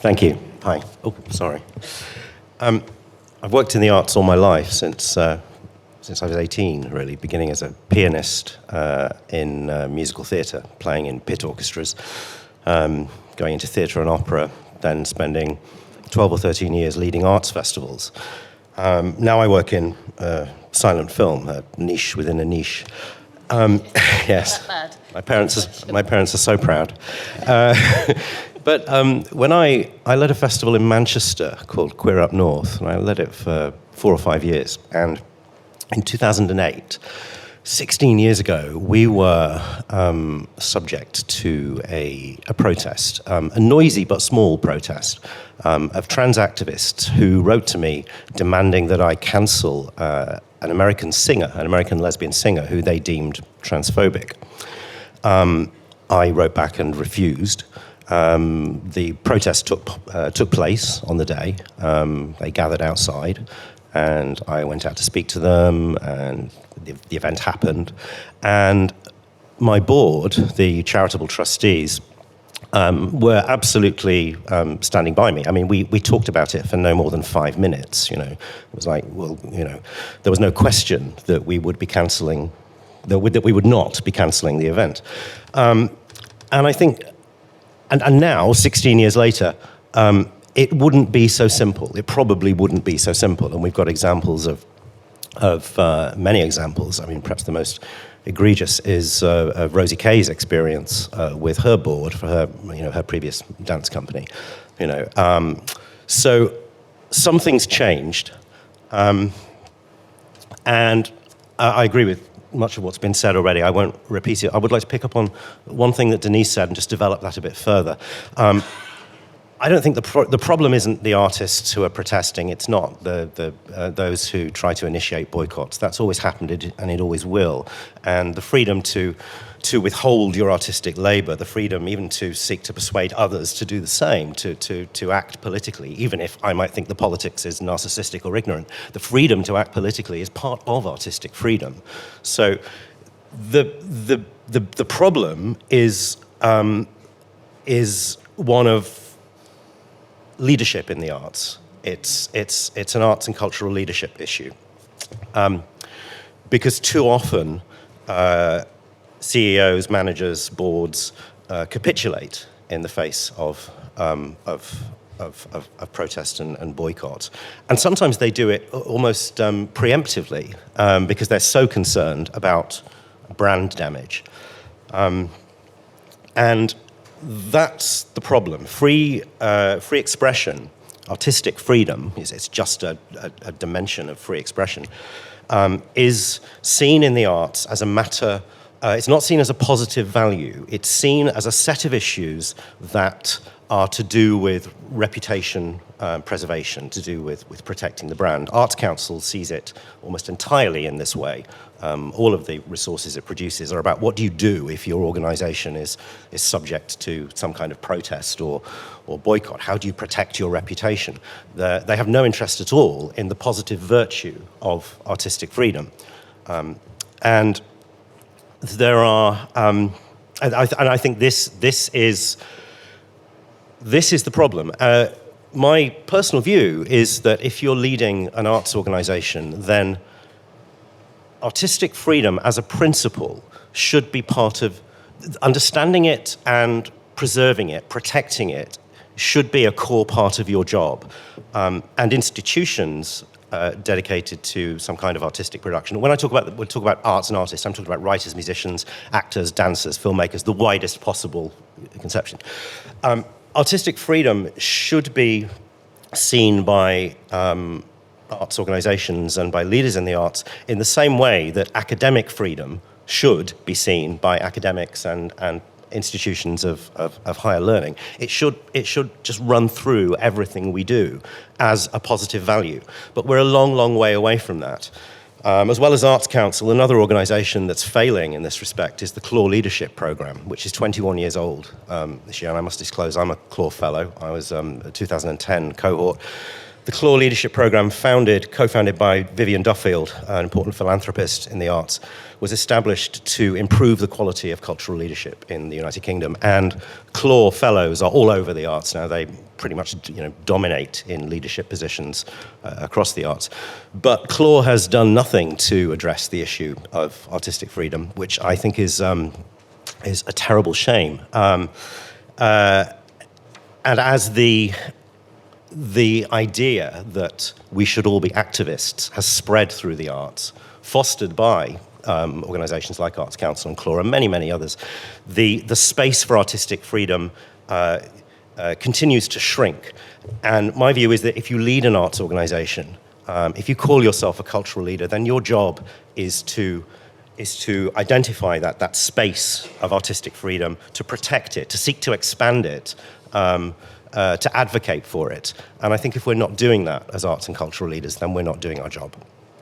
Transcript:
Thank you. Hi. Oh, sorry. I've worked in the arts all my life since I was 18, really, beginning as a pianist in musical theatre, playing in pit orchestras, going into theatre and opera, then spending 12 or 13 years leading arts festivals. Now I work in silent film, a niche within a niche. Yes, my parents are so proud. But when I led a festival in Manchester called Queer Up North, and I led it for 4 or 5 years. And in 2008, 16 years ago, we were subject to a protest, a noisy but small protest of trans activists who wrote to me demanding that I cancel an American singer, an American lesbian singer, who they deemed transphobic. I wrote back and refused. The protest took place on the day. They gathered outside, and I went out to speak to them, and the event happened. And my board, the charitable trustees, were absolutely standing by me. I mean, we talked about it for no more than 5 minutes. It was like, well, there was no question that we would be cancelling, that we would not be cancelling the event. And I think, and now, 16 years later, it wouldn't be so simple. It probably wouldn't be so simple. And we've got examples of many examples. I mean, perhaps the most egregious is Rosie Kay's experience with her board for her previous dance company. So something's changed, and I agree with much of what's been said already. I won't repeat it. I would like to pick up on one thing that Denise said and just develop that a bit further. I don't think the problem isn't the artists who are protesting. It's not those who try to initiate boycotts. That's always happened, and it always will. And the freedom to withhold your artistic labour, the freedom even to seek to persuade others to do the same, to act politically, even if I might think the politics is narcissistic or ignorant. The freedom to act politically is part of artistic freedom. So the problem is one of leadership in the arts. It's an arts and cultural leadership issue, because too often CEOs, managers, boards capitulate in the face of protest and boycott, and sometimes they do it almost preemptively because they're so concerned about brand damage, and that's the problem. Free expression, artistic freedom, it's just a dimension of free expression, is seen in the arts as a matter, it's not seen as a positive value. It's seen as a set of issues that are to do with reputation preservation, to do with protecting the brand. Arts Council sees it almost entirely in this way. All of the resources it produces are about what do you do if your organisation is subject to some kind of protest or boycott. How do you protect your reputation? They have no interest at all in the positive virtue of artistic freedom. And there are, and I think this is the problem. My personal view is that if you're leading an arts organisation, then artistic freedom as a principle should be part of understanding it and preserving it, protecting it, should be a core part of your job. And institutions dedicated to some kind of artistic production. When we talk about arts and artists, I'm talking about writers, musicians, actors, dancers, filmmakers, the widest possible conception. Artistic freedom should be seen by arts organisations and by leaders in the arts in the same way that academic freedom should be seen by academics and institutions of higher learning. It should just run through everything we do as a positive value. But we're a long, long way away from that. As well as Arts Council, another organisation that's failing in this respect is the CLAW Leadership Programme, which is 21 years old this year. And I must disclose, I'm a CLAW Fellow. I was a 2010 cohort. The CLAW Leadership Programme, co-founded by Vivian Duffield, an important philanthropist in the arts, was established to improve the quality of cultural leadership in the United Kingdom. And CLAW fellows are all over the arts now. They pretty much dominate in leadership positions across the arts. But CLAW has done nothing to address the issue of artistic freedom, which I think is a terrible shame. And as the idea that we should all be activists has spread through the arts, fostered by organisations like Arts Council and CLAW and many, many others, the space for artistic freedom continues to shrink. And my view is that if you lead an arts organisation, if you call yourself a cultural leader, then your job is to identify that space of artistic freedom, to protect it, to seek to expand it, to advocate for it. And I think if we're not doing that as arts and cultural leaders, then we're not doing our job.